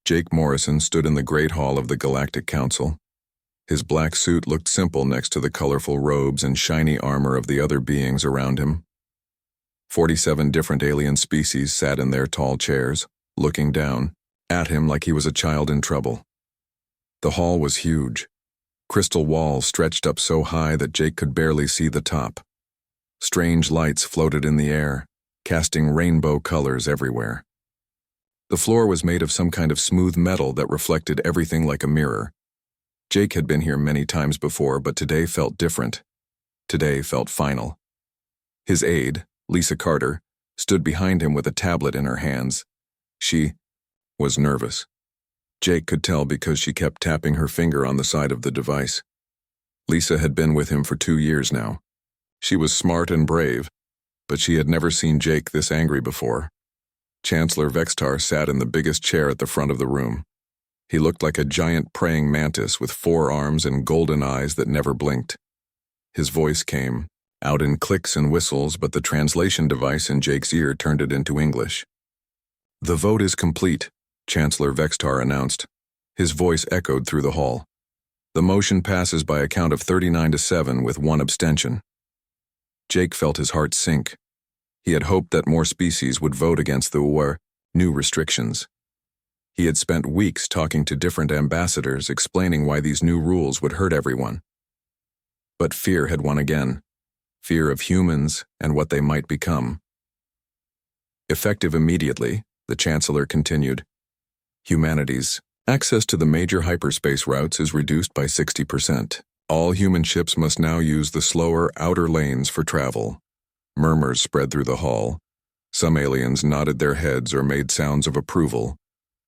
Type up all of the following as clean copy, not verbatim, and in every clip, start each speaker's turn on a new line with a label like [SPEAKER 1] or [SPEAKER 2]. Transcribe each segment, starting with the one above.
[SPEAKER 1] Jake Morrison stood in the Great Hall of the Galactic Council. His black suit looked simple next to the colorful robes and shiny armor of the other beings around him. 47 different alien species sat in their tall chairs, looking down at him like he was a child in trouble. The hall was huge. Crystal walls stretched up so high that Jake could barely see the top. Strange lights floated in the air, casting rainbow colors everywhere. The floor was made of some kind of smooth metal that reflected everything like a mirror. Jake had been here many times before, but today felt different. Today felt final. His aide, Lisa Carter, stood behind him with a tablet in her hands. She was nervous. Jake could tell because she kept tapping her finger on the side of the device. Lisa had been with him for 2 years now. She was smart and brave, but she had never seen Jake this angry before. Chancellor Vextar sat in the biggest chair at the front of the room. He looked like a giant praying mantis with 4 arms and golden eyes that never blinked. His voice came out in clicks and whistles, but the translation device in Jake's ear turned it into English. "The vote is complete," Chancellor Vextar announced. His voice echoed through the hall. "The motion passes by a count of 39-7 with 1 abstention." Jake felt his heart sink. He had hoped that more species would vote against the new restrictions. He had spent weeks talking to different ambassadors explaining why these new rules would hurt everyone. But fear had won again. Fear of humans and what they might become. Effective immediately, the Chancellor continued, humanity's access to the major hyperspace routes is reduced by 60%. All human ships must now use the slower outer lanes for travel. Murmurs spread through the hall. Some aliens nodded their heads or made sounds of approval.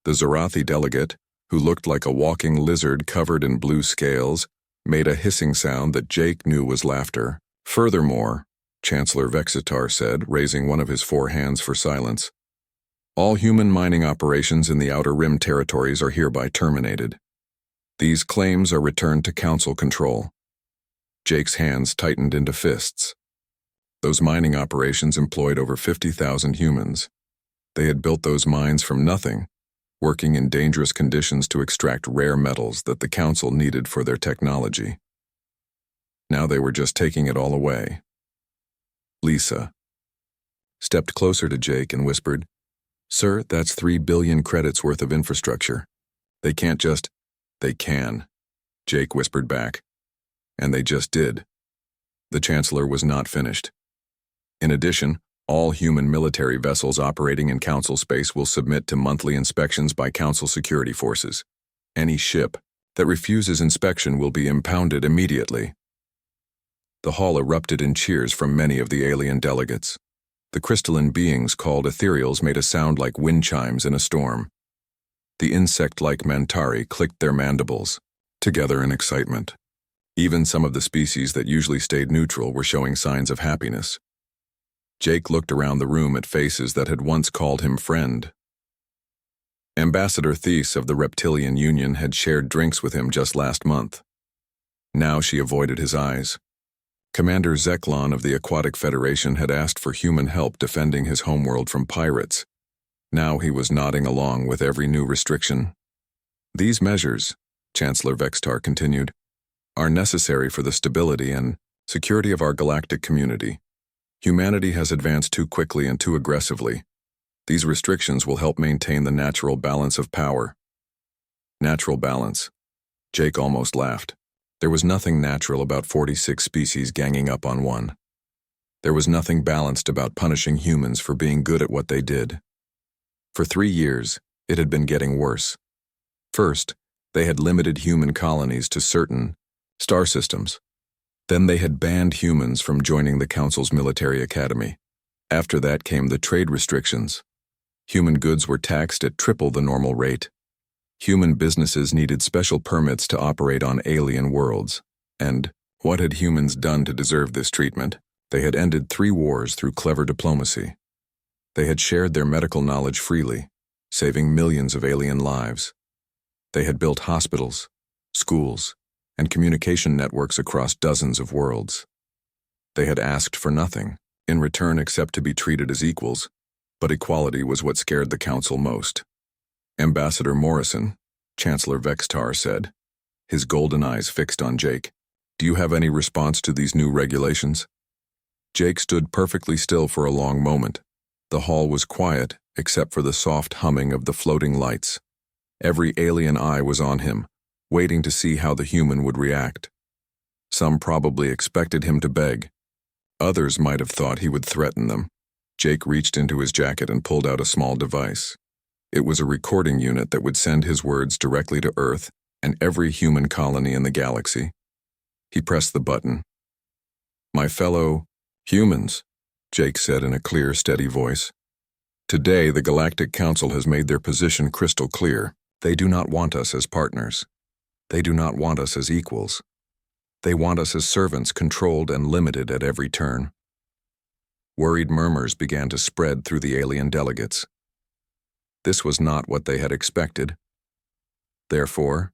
[SPEAKER 1] The Zarathi delegate, who looked like a walking lizard covered in blue scales, made a hissing sound that Jake knew was laughter. Furthermore, Chancellor Vextar said, raising one of his 4 hands for silence, all human mining operations in the Outer Rim territories are hereby terminated. These claims are returned to Council control. Jake's hands tightened into fists. Those mining operations employed over 50,000 humans. They had built those mines from nothing, working in dangerous conditions to extract rare metals that the Council needed for their technology. Now they were just taking it all away. Lisa stepped closer to Jake and whispered, "Sir, that's 3 billion credits worth of infrastructure. They can't just—" "They can," Jake whispered back. "And they just did." The Chancellor was not finished. In addition, all human military vessels operating in Council space will submit to monthly inspections by Council security forces. Any ship that refuses inspection will be impounded immediately. The hall erupted in cheers from many of the alien delegates. The crystalline beings called ethereals made a sound like wind chimes in a storm. The insect-like Mantari clicked their mandibles, together in excitement. Even some of the species that usually stayed neutral were showing signs of happiness. Jake looked around the room at faces that had once called him friend. Ambassador Thies of the Reptilian Union had shared drinks with him just last month. Now she avoided his eyes. Commander Zeklon of the Aquatic Federation had asked for human help defending his homeworld from pirates. Now he was nodding along with every new restriction. These measures, Chancellor Vextar continued, are necessary for the stability and security of our galactic community. Humanity has advanced too quickly and too aggressively. These restrictions will help maintain the natural balance of power. Natural balance. Jake almost laughed. There was nothing natural about 46 species ganging up on one. There was nothing balanced about punishing humans for being good at what they did. For 3 years, it had been getting worse. First, they had limited human colonies to certain star systems. Then they had banned humans from joining the Council's military academy. After that came the trade restrictions. Human goods were taxed at triple the normal rate. Human businesses needed special permits to operate on alien worlds. And what had humans done to deserve this treatment? They had ended 3 wars through clever diplomacy. They had shared their medical knowledge freely, saving millions of alien lives. They had built hospitals, schools, and communication networks across dozens of worlds. They had asked for nothing in return except to be treated as equals, but equality was what scared the Council most. Ambassador Morrison, Chancellor Vextar said, his golden eyes fixed on Jake. Do you have any response to these new regulations? Jake stood perfectly still for a long moment. The hall was quiet, except for the soft humming of the floating lights. Every alien eye was on him, waiting to see how the human would react. Some probably expected him to beg. Others might have thought he would threaten them. Jake reached into his jacket and pulled out a small device. It was a recording unit that would send his words directly to Earth and every human colony in the galaxy. He pressed the button. "My fellow humans," Jake said in a clear, steady voice. "Today, the Galactic Council has made their position crystal clear. They do not want us as partners. They do not want us as equals. They want us as servants, controlled and limited at every turn." Worried murmurs began to spread through the alien delegates. This was not what they had expected. Therefore,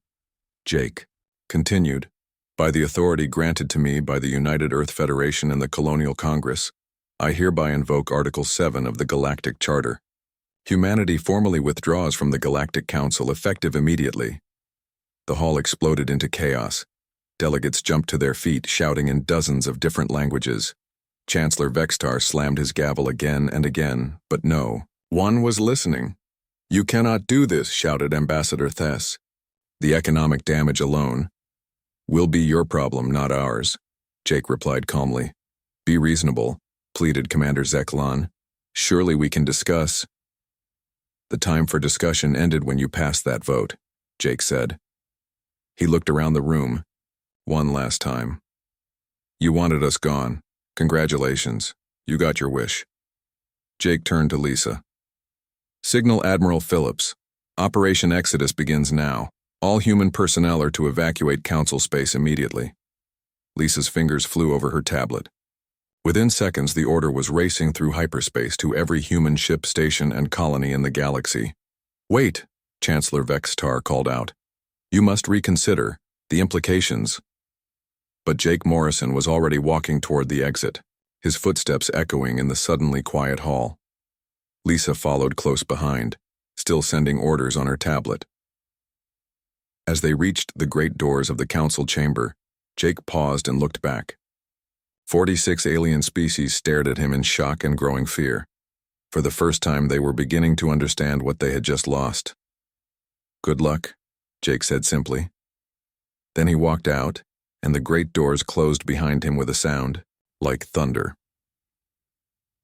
[SPEAKER 1] Jake continued, "By the authority granted to me by the United Earth Federation and the Colonial Congress, I hereby invoke Article 7 of the Galactic Charter. Humanity formally withdraws from the Galactic Council effective immediately." The hall exploded into chaos. Delegates jumped to their feet, shouting in dozens of different languages. Chancellor Vextar slammed his gavel again and again, but no one was listening. "You cannot do this," shouted Ambassador Thess. "The economic damage alone will be your problem, not ours," Jake replied calmly. "Be reasonable," pleaded Commander Zeklan. "Surely we can discuss." "The time for discussion ended when you passed that vote," Jake said. He looked around the room, one last time. "You wanted us gone. Congratulations. You got your wish." Jake turned to Lisa. "Signal Admiral Phillips. Operation Exodus begins now. All human personnel are to evacuate Council space immediately." Lisa's fingers flew over her tablet. Within seconds, the order was racing through hyperspace to every human ship, station, and colony in the galaxy. "Wait," Chancellor Vextar called out. "You must reconsider the implications." But Jake Morrison was already walking toward the exit, his footsteps echoing in the suddenly quiet hall. Lisa followed close behind, still sending orders on her tablet. As they reached the great doors of the council chamber, Jake paused and looked back. 46 alien species stared at him in shock and growing fear. For the first time, they were beginning to understand what they had just lost. "Good luck," Jake said simply. Then he walked out, and the great doors closed behind him with a sound like thunder.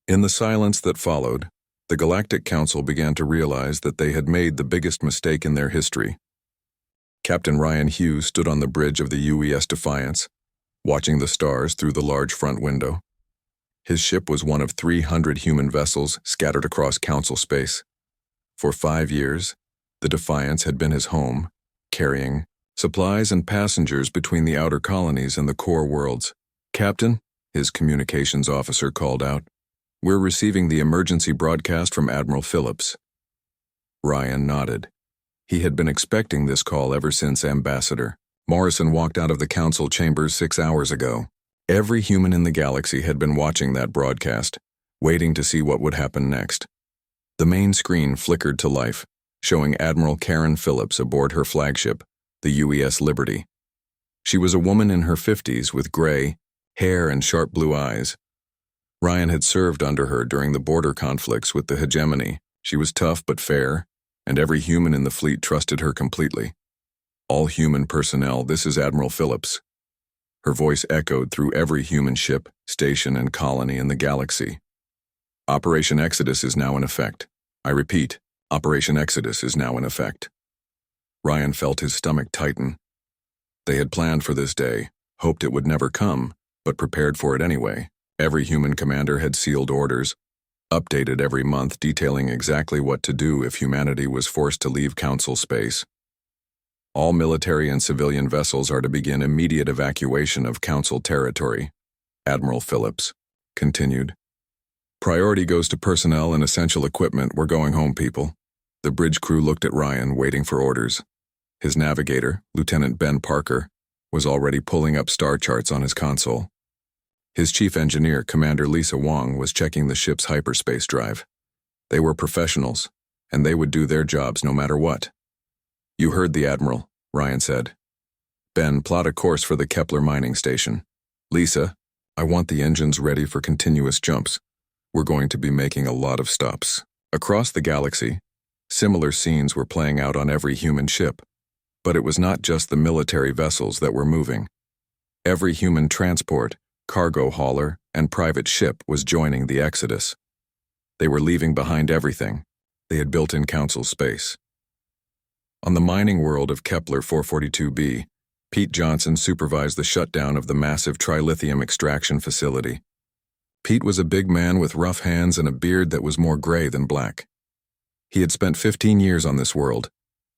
[SPEAKER 1] In the silence that followed, the Galactic Council began to realize that they had made the biggest mistake in their history. Captain Ryan Hughes stood on the bridge of the UES Defiance, watching the stars through the large front window. His ship was one of 300 human vessels scattered across Council space. For 5 years, the Defiance had been his home, carrying supplies and passengers between the outer colonies and the core worlds. "Captain," his communications officer called out, "we're receiving the emergency broadcast from Admiral Phillips." Ryan nodded. He had been expecting this call ever since Ambassador Morrison walked out of the council chambers 6 hours ago. Every human in the galaxy had been watching that broadcast, waiting to see what would happen next. The main screen flickered to life, showing Admiral Karen Phillips aboard her flagship, the UES Liberty. She was a woman in her 50s with gray hair and sharp blue eyes. Ryan had served under her during the border conflicts with the hegemony. She was tough but fair, and every human in the fleet trusted her completely. "All human personnel, this is Admiral Phillips." Her voice echoed through every human ship, station, and colony in the galaxy. "Operation Exodus is now in effect. I repeat, Operation Exodus is now in effect." Ryan felt his stomach tighten. They had planned for this day, hoped it would never come, but prepared for it anyway. Every human commander had sealed orders, updated every month detailing exactly what to do if humanity was forced to leave Council space. All military and civilian vessels are to begin immediate evacuation of Council territory, Admiral Phillips continued. "Priority goes to personnel and essential equipment. We're going home, people." The bridge crew looked at Ryan, waiting for orders. His navigator, Lieutenant Ben Parker, was already pulling up star charts on his console. His chief engineer, Commander Lisa Wong, was checking the ship's hyperspace drive. They were professionals, and they would do their jobs no matter what. You heard the Admiral, Ryan said. Ben, plot a course for the Kepler mining station. Lisa, I want the engines ready for continuous jumps. We're going to be making a lot of stops. Across the galaxy, similar scenes were playing out on every human ship. But it was not just the military vessels that were moving. Every human transport, cargo hauler, and private ship was joining the exodus. They were leaving behind everything they had built in Council space. On the mining world of Kepler 442b, Pete Johnson supervised the shutdown of the massive trilithium extraction facility. Pete was a big man with rough hands and a beard that was more gray than black. He had spent 15 years on this world,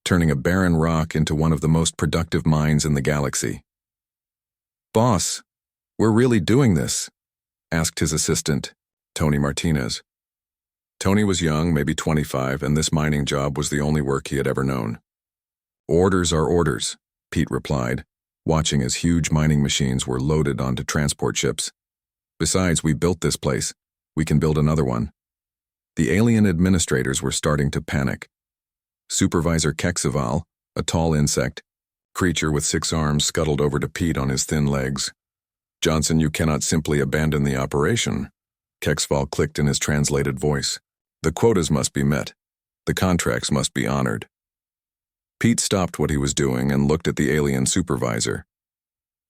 [SPEAKER 1] turning a barren rock into one of the most productive mines in the galaxy. "Boss, we're really doing this?" asked his assistant, Tony Martinez. Tony was young, maybe 25, and this mining job was the only work he had ever known. "Orders are orders," Pete replied, watching as huge mining machines were loaded onto transport ships. "Besides, we built this place. We can build another one." The alien administrators were starting to panic. Supervisor Kexaval, a tall insect, creature with 6 arms, scuttled over to Pete on his thin legs. "Johnson, you cannot simply abandon the operation." Kexaval clicked in his translated voice. "The quotas must be met. The contracts must be honored." Pete stopped what he was doing and looked at the alien supervisor.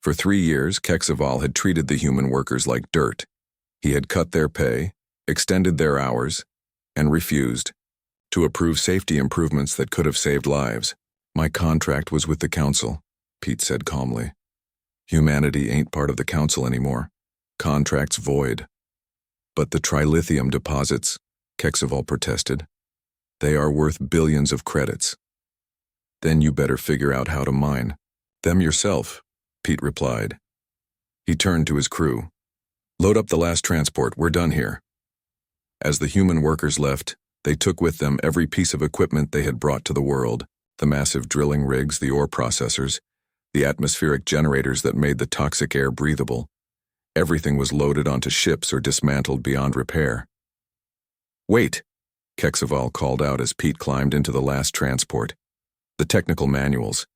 [SPEAKER 1] For 3 years, Kexaval had treated the human workers like dirt. He had cut their pay, extended their hours, and refused to approve safety improvements that could have saved lives. "My contract was with the Council," Pete said calmly. "Humanity ain't part of the Council anymore. Contract's void." "But the trilithium deposits," Kexaval protested. "They are worth billions of credits." "Then you better figure out how to mine them yourself," Pete replied. He turned to his crew. "Load up the last transport, we're done here." As the human workers left, they took with them every piece of equipment they had brought to the world: the massive drilling rigs, the ore processors, the atmospheric generators that made the toxic air breathable. Everything was loaded onto ships or dismantled beyond repair. "Wait," Kexaval called out as Pete climbed into the last transport. "The technical manuals,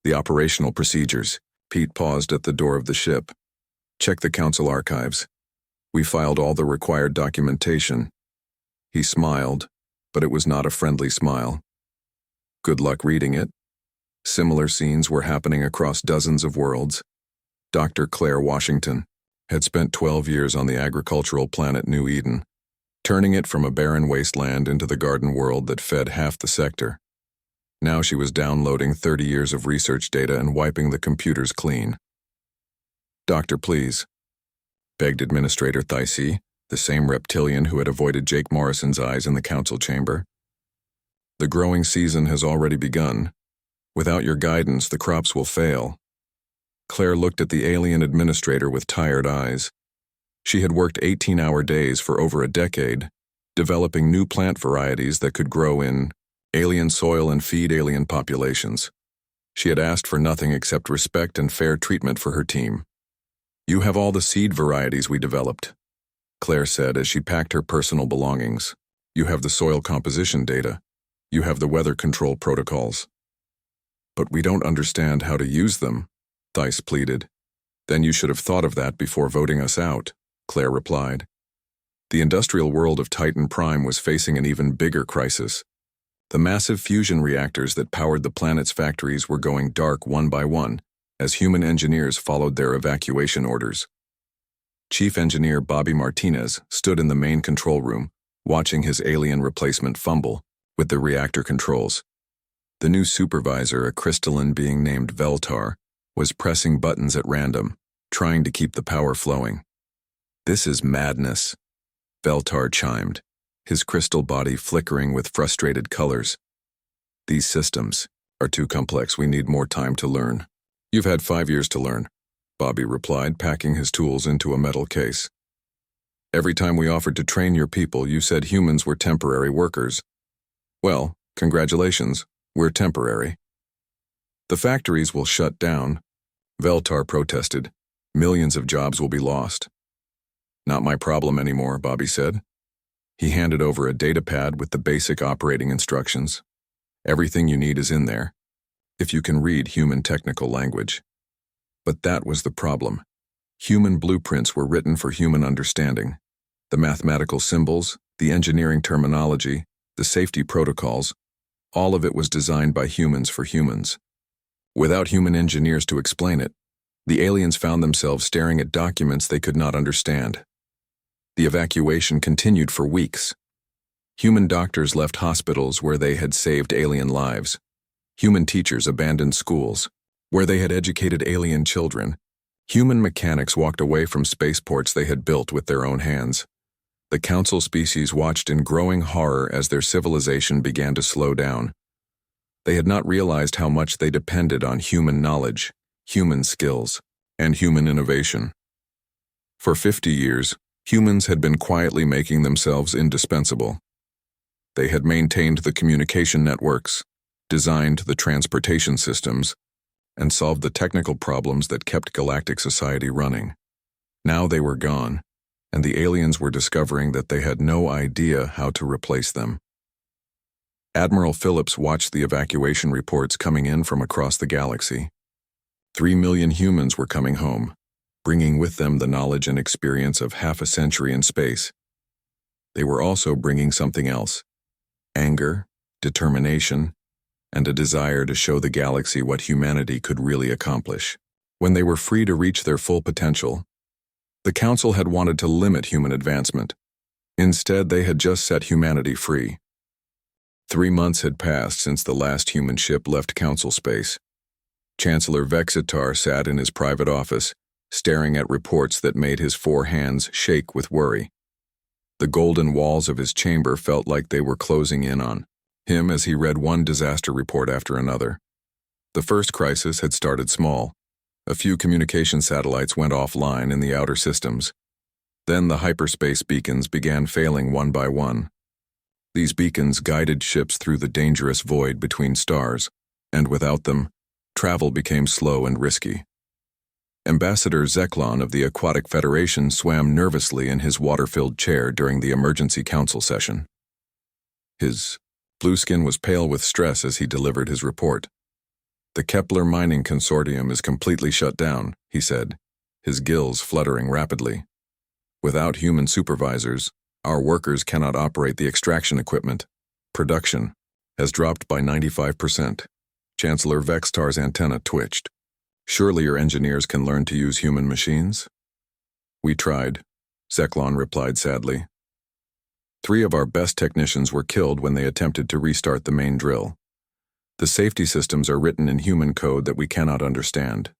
[SPEAKER 1] the operational procedures." Pete paused at the door of the ship. "Check the Council archives. We filed all the required documentation." He smiled, but it was not a friendly smile. "Good luck reading it." Similar scenes were happening across dozens of worlds. Dr. Claire Washington had spent 12 years on the agricultural planet New Eden, turning it from a barren wasteland into the garden world that fed half the sector. Now she was downloading 30 years of research data and wiping the computers clean. "Doctor, please," begged Administrator Thicey, the same reptilian who had avoided Jake Morrison's eyes in the Council chamber. "The growing season has already begun. Without your guidance, the crops will fail." Claire looked at the alien administrator with tired eyes. She had worked 18-hour days for over a decade, developing new plant varieties that could grow in alien soil and feed alien populations. She had asked for nothing except respect and fair treatment for her team. "You have all the seed varieties we developed," Claire said as she packed her personal belongings. "You have the soil composition data. You have the weather control protocols." "But we don't understand how to use them," Thice pleaded. "Then you should have thought of that before voting us out," Claire replied. The industrial world of Titan Prime was facing an even bigger crisis. The massive fusion reactors that powered the planet's factories were going dark one by one as human engineers followed their evacuation orders. Chief Engineer Bobby Martinez stood in the main control room, watching his alien replacement fumble with the reactor controls. The new supervisor, a crystalline being named Veltar, was pressing buttons at random, trying to keep the power flowing. "This is madness," Veltar chimed, his crystal body flickering with frustrated colors. "These systems are too complex. We need more time to learn." "You've had 5 years to learn," Bobby replied, packing his tools into a metal case. "Every time we offered to train your people, you said humans were temporary workers. Well, congratulations, we're temporary." "The factories will shut down," Veltar protested. "Millions of jobs will be lost." "Not my problem anymore," Bobby said. He handed over a data pad with the basic operating instructions. Everything you need is in there, if you can read human technical language. But that was the problem. Human blueprints were written for human understanding. The mathematical symbols, the engineering terminology, the safety protocols, all of it was designed by humans for humans. Without human engineers to explain it, the aliens found themselves staring at documents they could not understand. The evacuation continued for weeks. Human doctors left hospitals where they had saved alien lives. Human teachers abandoned schools, where they had educated alien children. Human mechanics walked away from spaceports they had built with their own hands. The council species watched in growing horror as their civilization began to slow down. They had not realized how much they depended on human knowledge, human skills, and human innovation. For 50 years, humans had been quietly making themselves indispensable. They had maintained the communication networks, designed the transportation systems, and solved the technical problems that kept galactic society running. Now they were gone, and the aliens were discovering that they had no idea how to replace them. Admiral Phillips watched the evacuation reports coming in from across the galaxy. 3 million humans were coming home, bringing with them the knowledge and experience of half a century in space. They were also bringing something else: anger, determination, and a desire to show the galaxy what humanity could really accomplish. When they were free to reach their full potential, the Council had wanted to limit human advancement. Instead, they had just set humanity free. 3 months had passed since the last human ship left Council space. Chancellor Vexitar sat in his private office, staring at reports that made his 4 hands shake with worry. The golden walls of his chamber felt like they were closing in on him as he read one disaster report after another. The first crisis had started small. A few communication satellites went offline in the outer systems. Then the hyperspace beacons began failing one by one. These beacons guided ships through the dangerous void between stars, and without them, travel became slow and risky. Ambassador Zeklon of the Aquatic Federation swam nervously in his water-filled chair during the emergency council session. His blue skin was pale with stress as he delivered his report. "The Kepler Mining Consortium is completely shut down," he said, his gills fluttering rapidly. "Without human supervisors, our workers cannot operate the extraction equipment. Production has dropped by 95%. Chancellor Vextar's antenna twitched. "Surely your engineers can learn to use human machines?" "We tried," Zeklon replied sadly. 3 of our best technicians were killed when they attempted to restart the main drill. The safety systems are written in human code that we cannot understand.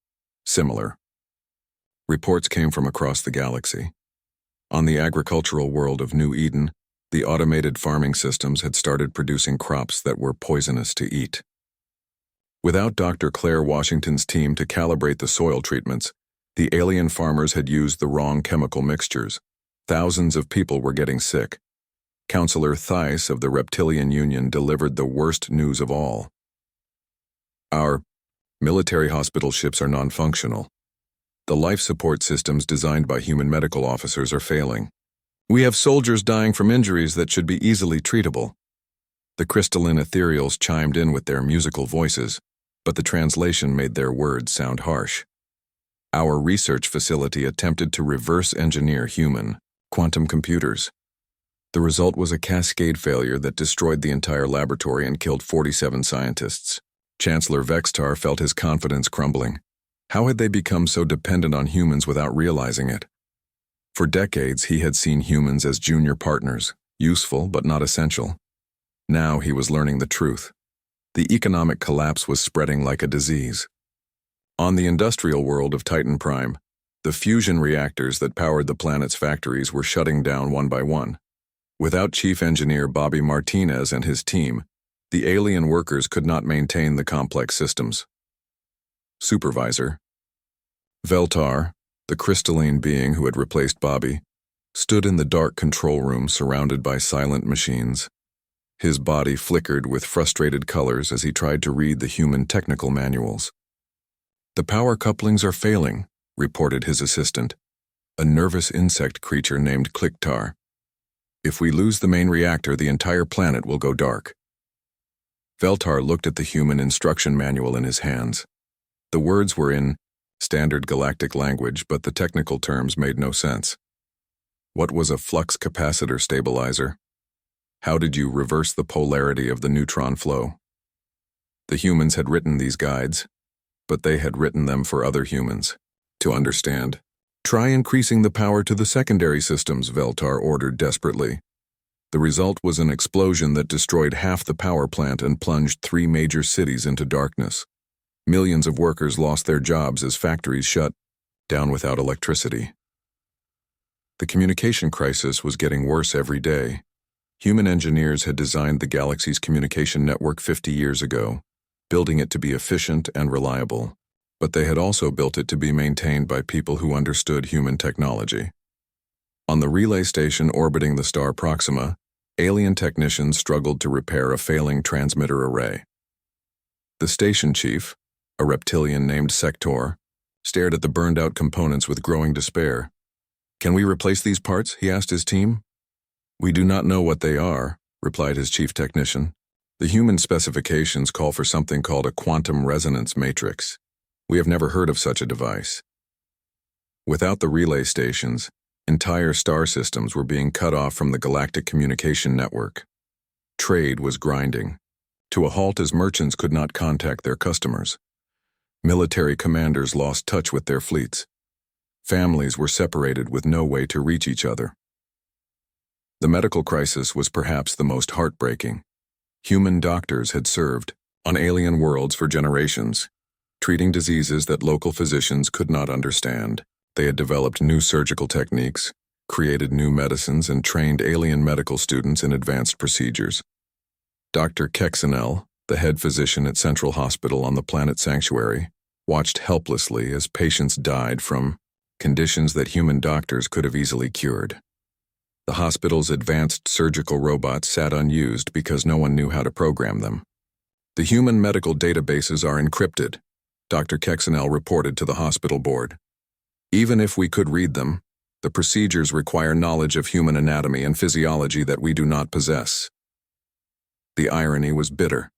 [SPEAKER 1] Similar. Reports came from across the galaxy. On the agricultural world of New Eden, the automated farming systems had started producing crops that were poisonous to eat. Without Dr. Claire Washington's team to calibrate the soil treatments, the alien farmers had used the wrong chemical mixtures. Thousands of people were getting sick. Councillor Theiss of the Reptilian Union delivered the worst news of all. "Our military hospital ships are non-functional. The life support systems designed by human medical officers are failing. We have soldiers dying from injuries that should be easily treatable." The crystalline ethereals chimed in with their musical voices, but the translation made their words sound harsh. "Our research facility attempted to reverse engineer human quantum computers. The result was a cascade failure that destroyed the entire laboratory and killed 47 scientists." Chancellor Vextar felt his confidence crumbling. How had they become so dependent on humans without realizing it? For decades, he had seen humans as junior partners, useful but not essential. Now he was learning the truth. The economic collapse was spreading like a disease. On the industrial world of Titan Prime, the fusion reactors that powered the planet's factories were shutting down one by one. Without Chief Engineer Bobby Martinez and his team, the alien workers could not maintain the complex systems. Supervisor Veltar, the crystalline being who had replaced Bobby, stood in the dark control room surrounded by silent machines. His body flickered with frustrated colors as he tried to read the human technical manuals. "The power couplings are failing," reported his assistant, a nervous insect creature named Kliktar. If we lose the main reactor, the entire planet will go dark. Veltar looked at the human instruction manual in his hands. The words were in standard galactic language, but the technical terms made no sense. What was a flux capacitor stabilizer? How did you reverse the polarity of the neutron flow? The humans had written these guides, but they had written them for other humans to understand. Try increasing the power to the secondary systems, Veltar ordered desperately. The result was an explosion that destroyed half the power plant and plunged 3 major cities into darkness. Millions of workers lost their jobs as factories shut down without electricity. The communication crisis was getting worse every day. Human engineers had designed the galaxy's communication network 50 years ago, building it to be efficient and reliable. But they had also built it to be maintained by people who understood human technology. On the relay station orbiting the star Proxima, alien technicians struggled to repair a failing transmitter array. The station chief, a reptilian named Sector, stared at the burned-out components with growing despair. "Can we replace these parts?" he asked his team. "We do not know what they are," replied his chief technician. "The human specifications call for something called a quantum resonance matrix. We have never heard of such a device." Without the relay stations, entire star systems were being cut off from the galactic communication network. Trade was grinding to a halt as merchants could not contact their customers. Military commanders lost touch with their fleets. Families were separated with no way to reach each other. The medical crisis was perhaps the most heartbreaking. Human doctors had served on alien worlds for generations, treating diseases that local physicians could not understand. They had developed new surgical techniques, created new medicines, and trained alien medical students in advanced procedures. Dr. Kexenel, the head physician at Central Hospital on the planet Sanctuary, watched helplessly as patients died from conditions that human doctors could have easily cured. The hospital's advanced surgical robots sat unused because no one knew how to program them. "The human medical databases are encrypted," Dr. Kexenel reported to the hospital board. "Even if we could read them, the procedures require knowledge of human anatomy and physiology that we do not possess." The irony was bitter.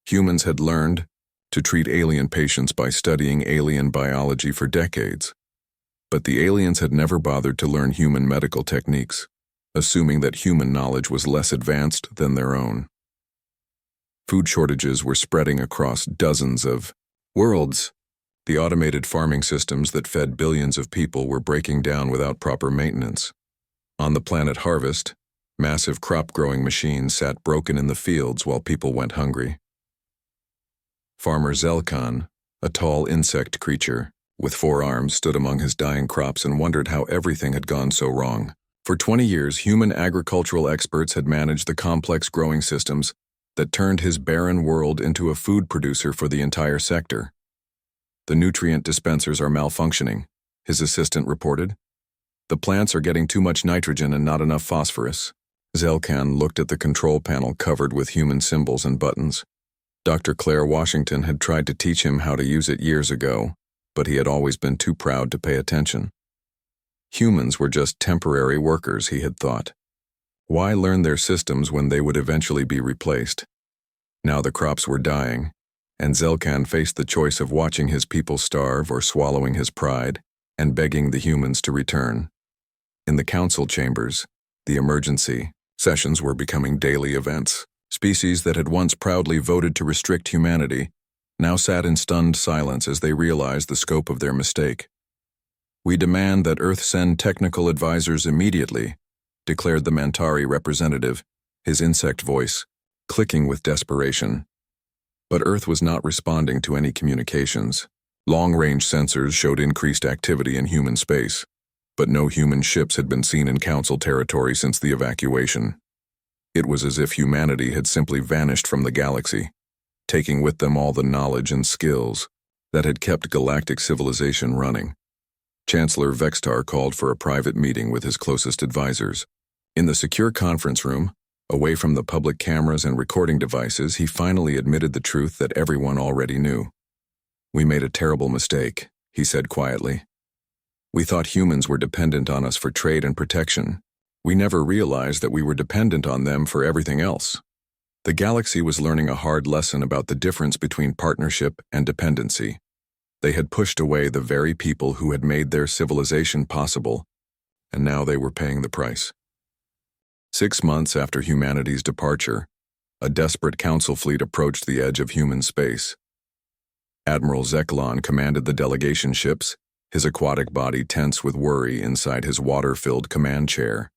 [SPEAKER 1] Humans had learned to treat alien patients by studying alien biology for decades. But the aliens had never bothered to learn human medical techniques, assuming that human knowledge was less advanced than their own. Food shortages were spreading across dozens of worlds. The automated farming systems that fed billions of people were breaking down without proper maintenance. On the planet Harvest, massive crop-growing machines sat broken in the fields while people went hungry. Farmer Zelkan, a tall insect creature with 4 arms, stood among his dying crops and wondered how everything had gone so wrong. For 20 years, human agricultural experts had managed the complex growing systems that turned his barren world into a food producer for the entire sector. "The nutrient dispensers are malfunctioning," his assistant reported. "The plants are getting too much nitrogen and not enough phosphorus." Zelkan looked at the control panel covered with human symbols and buttons. Dr. Claire Washington had tried to teach him how to use it years ago, but he had always been too proud to pay attention. Humans were just temporary workers, he had thought. Why learn their systems when they would eventually be replaced? Now the crops were dying, and Zelkan faced the choice of watching his people starve or swallowing his pride and begging the humans to return. In the council chambers, the emergency sessions were becoming daily events. Species that had once proudly voted to restrict humanity now sat in stunned silence as they realized the scope of their mistake. "We demand that Earth send technical advisors immediately," declared the Mantari representative, his insect voice clicking with desperation. But Earth was not responding to any communications. Long-range sensors showed increased activity in human space, but no human ships had been seen in Council territory since the evacuation. It was as if humanity had simply vanished from the galaxy, taking with them all the knowledge and skills that had kept galactic civilization running. Chancellor Vextar called for a private meeting with his closest advisors. In the secure conference room, away from the public cameras and recording devices, he finally admitted the truth that everyone already knew. "We made a terrible mistake," he said quietly. "We thought humans were dependent on us for trade and protection, We never realized that we were dependent on them for everything else. The galaxy was learning a hard lesson about the difference between partnership and dependency. They had pushed away the very people who had made their civilization possible, and now they were paying the price. 6 months after humanity's departure, a desperate council fleet approached the edge of human space. Admiral Zeklon commanded the delegation ships, his aquatic body tense with worry inside his water-filled command chair.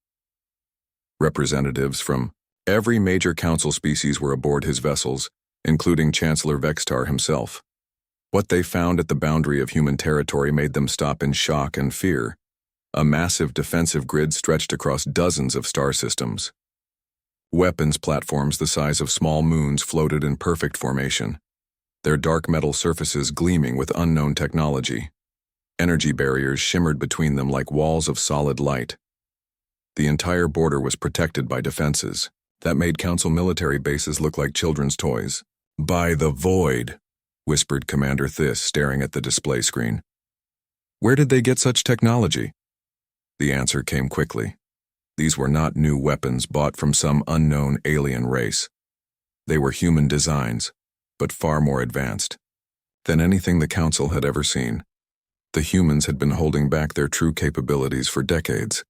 [SPEAKER 1] Representatives from every major council species were aboard his vessels, including Chancellor Vextar himself. What they found at the boundary of human territory made them stop in shock and fear. A massive defensive grid stretched across dozens of star systems. Weapons platforms the size of small moons floated in perfect formation, their dark metal surfaces gleaming with unknown technology. Energy barriers shimmered between them like walls of solid light. The entire border was protected by defenses that made Council military bases look like children's toys. "By the void," whispered Commander Thys, staring at the display screen. "Where did they get such technology?" The answer came quickly. These were not new weapons bought from some unknown alien race. They were human designs, but far more advanced than anything the Council had ever seen. The humans had been holding back their true capabilities for decades.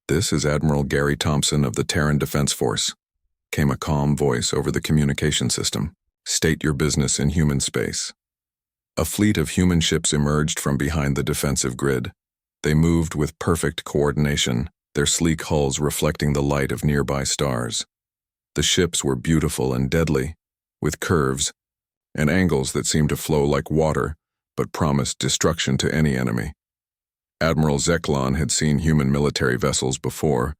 [SPEAKER 1] "This is Admiral Gary Thompson of the Terran Defense Force," came a calm voice over the communication system. "State your business in human space." A fleet of human ships emerged from behind the defensive grid. They moved with perfect coordination, their sleek hulls reflecting the light of nearby stars. The ships were beautiful and deadly, with curves and angles that seemed to flow like water, but promised destruction to any enemy. Admiral Zeklon had seen human military vessels before,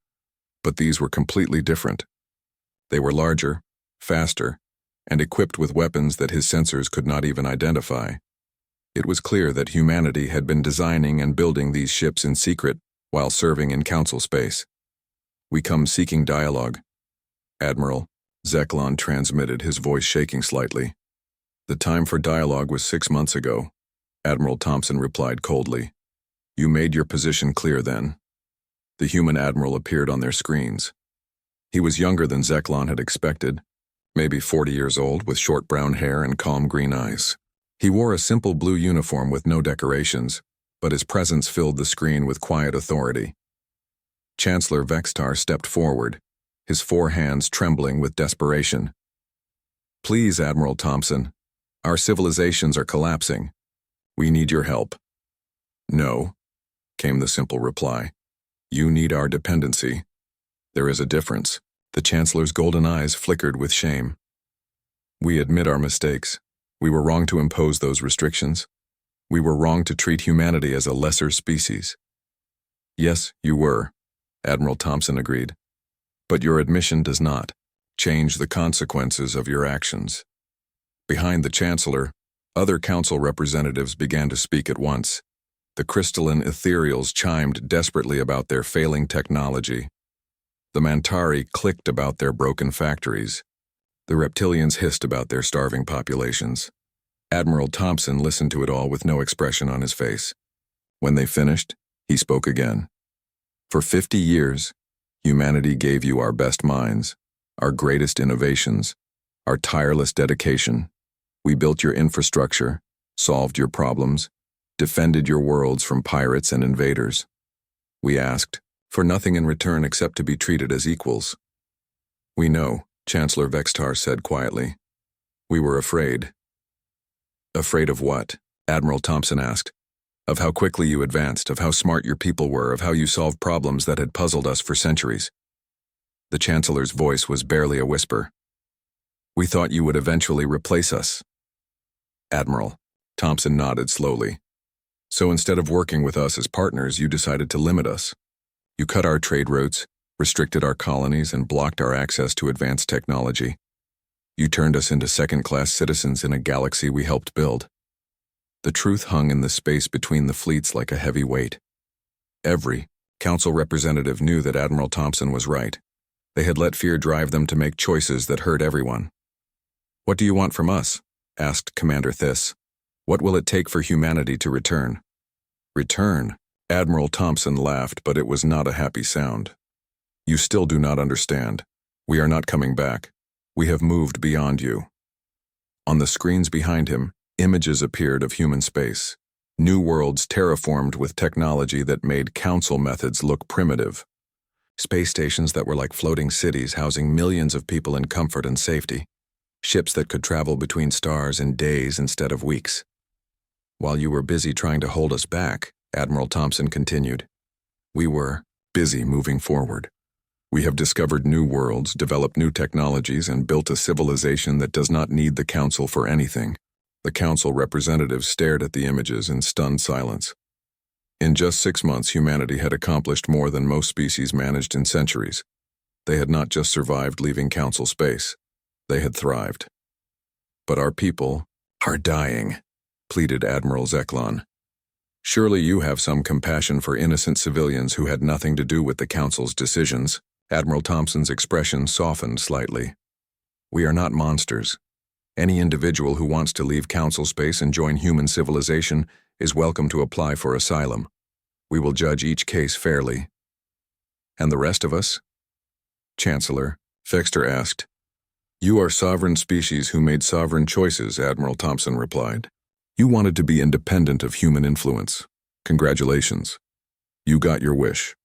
[SPEAKER 1] but these were completely different. They were larger, faster, and equipped with weapons that his sensors could not even identify. It was clear that humanity had been designing and building these ships in secret while serving in Council space. "We come seeking dialogue," Admiral Zeklon transmitted, his voice shaking slightly. "The time for dialogue was 6 months ago," Admiral Thompson replied coldly. "You made your position clear then." The human admiral appeared on their screens. He was younger than Zeklon had expected, maybe 40 years old, with short brown hair and calm green eyes. He wore a simple blue uniform with no decorations, but his presence filled the screen with quiet authority. Chancellor Vextar stepped forward, his 4 hands trembling with desperation. "Please, Admiral Thompson, our civilizations are collapsing. We need your help." "No," came the simple reply. "You need our dependency. There is a difference." The Chancellor's golden eyes flickered with shame. "We admit our mistakes. We were wrong to impose those restrictions. We were wrong to treat humanity as a lesser species." "Yes, you were," Admiral Thompson agreed. "But your admission does not change the consequences of your actions." Behind the Chancellor, other Council representatives began to speak at once. The crystalline ethereals chimed desperately about their failing technology. The Mantari clicked about their broken factories. The reptilians hissed about their starving populations. Admiral Thompson listened to it all with no expression on his face. When they finished, he spoke again. "For 50 years, humanity gave you our best minds, our greatest innovations, our tireless dedication. We built your infrastructure, solved your problems, defended your worlds from pirates and invaders. We asked for nothing in return except to be treated as equals." "We know," Chancellor Vextar said quietly. "We were afraid." "Afraid of what?" Admiral Thompson asked. "Of how quickly you advanced, of how smart your people were, of how you solved problems that had puzzled us for centuries." The Chancellor's voice was barely a whisper. "We thought you would eventually replace us." "Admiral," Thompson nodded slowly. "So instead of working with us as partners, you decided to limit us. You cut our trade routes, restricted our colonies, and blocked our access to advanced technology. You turned us into second-class citizens in a galaxy we helped build." The truth hung in the space between the fleets like a heavy weight. Every Council representative knew that Admiral Thompson was right. They had let fear drive them to make choices that hurt everyone. "What do you want from us?" asked Commander Thys. "What will it take for humanity to return?" "Return?" Admiral Thompson laughed, but it was not a happy sound. You still do not understand. We are not coming back. We have moved beyond you. On the screens behind him, images appeared of human space. New worlds terraformed with technology that made council methods look primitive. Space stations that were like floating cities housing millions of people in comfort and safety. Ships that could travel between stars in days instead of weeks. While you were busy trying to hold us back, Admiral Thompson continued, we were busy moving forward. We have discovered new worlds, developed new technologies, and built a civilization that does not need the Council for anything. The Council representatives stared at the images in stunned silence. In just 6 months, humanity had accomplished more than most species managed in centuries. They had not just survived leaving Council space. They had thrived. But our people are dying, pleaded Admiral Zeklon. Surely you have some compassion for innocent civilians who had nothing to do with the Council's decisions. Admiral Thompson's expression softened slightly. We are not monsters. Any individual who wants to leave Council space and join human civilization is welcome to apply for asylum. We will judge each case fairly. And the rest of us? Chancellor, Fexter asked. You are sovereign species who made sovereign choices, Admiral Thompson replied. You wanted to be independent of human influence. Congratulations. You got your wish.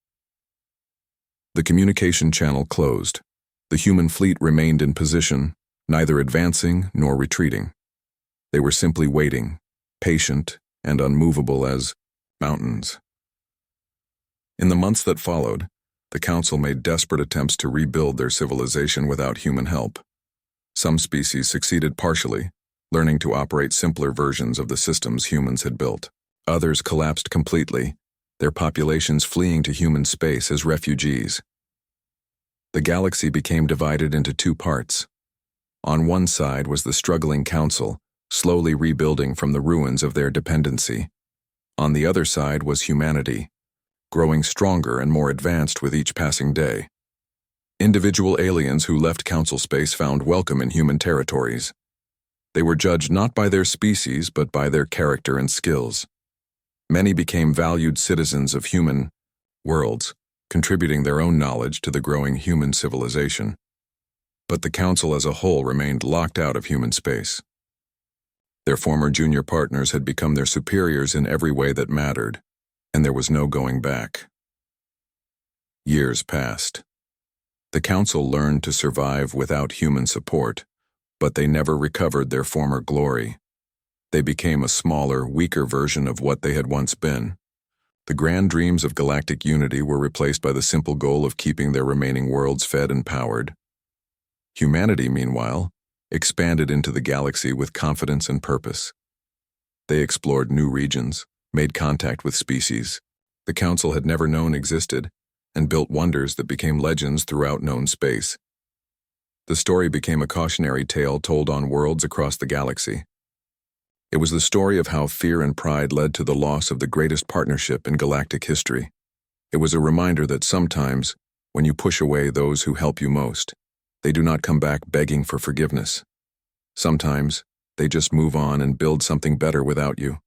[SPEAKER 1] The communication channel closed. The human fleet remained in position, neither advancing nor retreating. They were simply waiting, patient and unmovable as mountains. In the months that followed, the Council made desperate attempts to rebuild their civilization without human help. Some species succeeded partially, learning to operate simpler versions of the systems humans had built. Others collapsed completely, their populations fleeing to human space as refugees. The galaxy became divided into 2 parts. On one side was the struggling Council, slowly rebuilding from the ruins of their dependency. On the other side was humanity, growing stronger and more advanced with each passing day. Individual aliens who left Council space found welcome in human territories. They were judged not by their species but by their character and skills. Many became valued citizens of human worlds, contributing their own knowledge to the growing human civilization. But the Council as a whole remained locked out of human space. Their former junior partners had become their superiors in every way that mattered, and there was no going back. Years passed. The Council learned to survive without human support, but they never recovered their former glory. They became a smaller, weaker version of what they had once been. The grand dreams of galactic unity were replaced by the simple goal of keeping their remaining worlds fed and powered. Humanity, meanwhile, expanded into the galaxy with confidence and purpose. They explored new regions, made contact with species the Council had never known existed, and built wonders that became legends throughout known space. The story became a cautionary tale told on worlds across the galaxy. It was the story of how fear and pride led to the loss of the greatest partnership in galactic history. It was a reminder that sometimes, when you push away those who help you most, they do not come back begging for forgiveness. Sometimes, they just move on and build something better without you.